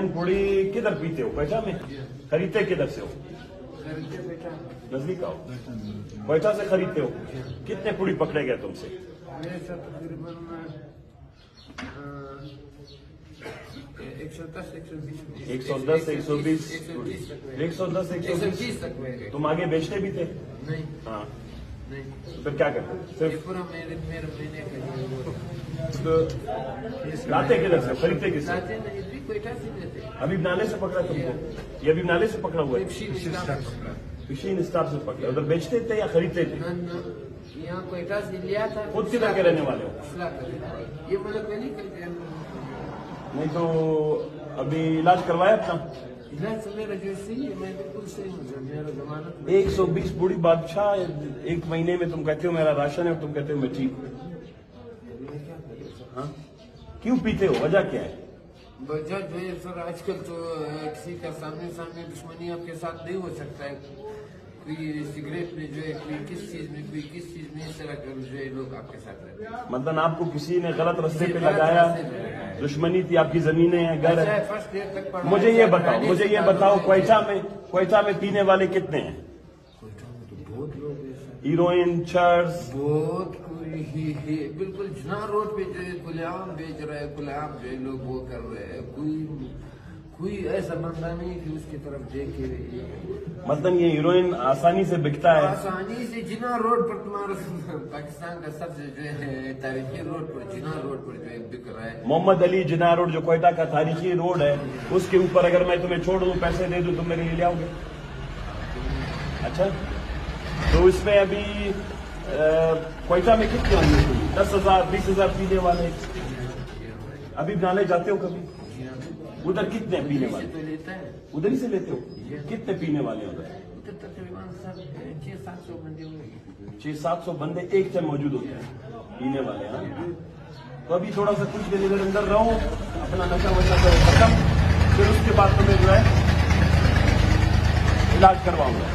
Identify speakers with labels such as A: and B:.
A: पूड़ी किधर पीते हो? पैसा में खरीदते किधर से हो?
B: खरीदते बेटा
A: नजदीक आओ। पैसा से खरीदते हो? कितने पूड़ी पकड़े गए तुमसे?
B: मेरे साथ तकरीबन 110
A: 110 120
B: तक में गए।
A: तुम आगे बेचते भी थे?
B: नहीं
A: हाँ,
B: नहीं,
A: तो फिर क्या करते?
B: ये
A: सिर्फ
B: पूरा मेरे महीने का
A: तो लाते किधर से? खरीदते किससे?
B: लाते नहीं भी कोयटा से लेते।
A: अभी नाले से पकड़ा तुमको? ये अभी नाले से पकड़ा हुआ है? फिशिंग स्टाफ से पकड़ा। उधर बेचते थे या खरीदते थे?
B: यहाँ कोयटा से लिया था।
A: खुद किधर के रहने वाले हो?
B: ये मतलब पहले करते हैं।
A: नहीं तो अभी इलाज करवाया अपना?
B: इलाज से मेरा जो सही है, मैं बिल्कुल सही हूँ। मेरा जमानत
A: 120 बूढ़ी बादशाह, एक महीने में तुम कहते हो मेरा राशन है और तुम कहते हो मैं ठीक हूँ। हाँ? क्यों पीते हो? वजह क्या है?
B: वजह जो है सर, आजकल तो किसी का सामने दुश्मनी आपके साथ नहीं हो सकता है। कोई सिगरेट में जो है, कोई किस चीज में इस तरह का जो है लोग आपके साथ रहते हैं।
A: मतलब आपको किसी ने गलत रास्ते पे लगाया, दुश्मनी थी, आपकी जमीनें हैं, घर है।
B: फर्स्ट ईयर तक पढ़ा।
A: मुझे ये बताओ क्वेटा में पीने वाले कितने हैं?
B: कोयटा में तो बहुत लोग हैं।
A: हीरोइन, चर्स,
B: बहुत कोई ही बिल्कुल जना रोड पे जो है खुलेआम बेच रहे हैं, खुलेआम जो है लोग वो कर रहे हैं। कोई ऐसा बंदा नहीं कि उसकी तरफ देखे।
A: मतलब ये हीरोइन आसानी से बिकता है?
B: आसानी से जिना रोड पर, तुम्हारा पाकिस्तान का सबसे जो है तारीखी रोड पर, जिना रोड पर जो है बिक रहा है।
A: मोहम्मद अली जिना रोड जो क्वेटा का तारीखी रोड है, उसके ऊपर अगर मैं तुम्हें छोड़ दूं, पैसे दे दूं, तुम मेरे लिए ले आओगे? अच्छा, तो इसमें अभी क्वेटा में कितने होंगे? 10,000 20,000 पीने वाले। अभी नाले जाते हो कभी? उधर कितने पीने वाले?
B: तो लेता है,
A: उधर ही से लेते हो? कितने पीने वाले उधर?
B: उधर तकरीबन सर 600-700 बंदे होंगे।
A: 600-700 बंदे एक टाइम मौजूद होते हैं पीने वाले। हाँ, तो अभी थोड़ा सा कुछ देर इधर अंदर रहो, अपना नशा वशा करो खत्म, फिर उसके बाद तुम्हें जो है इलाज करवाऊंगा।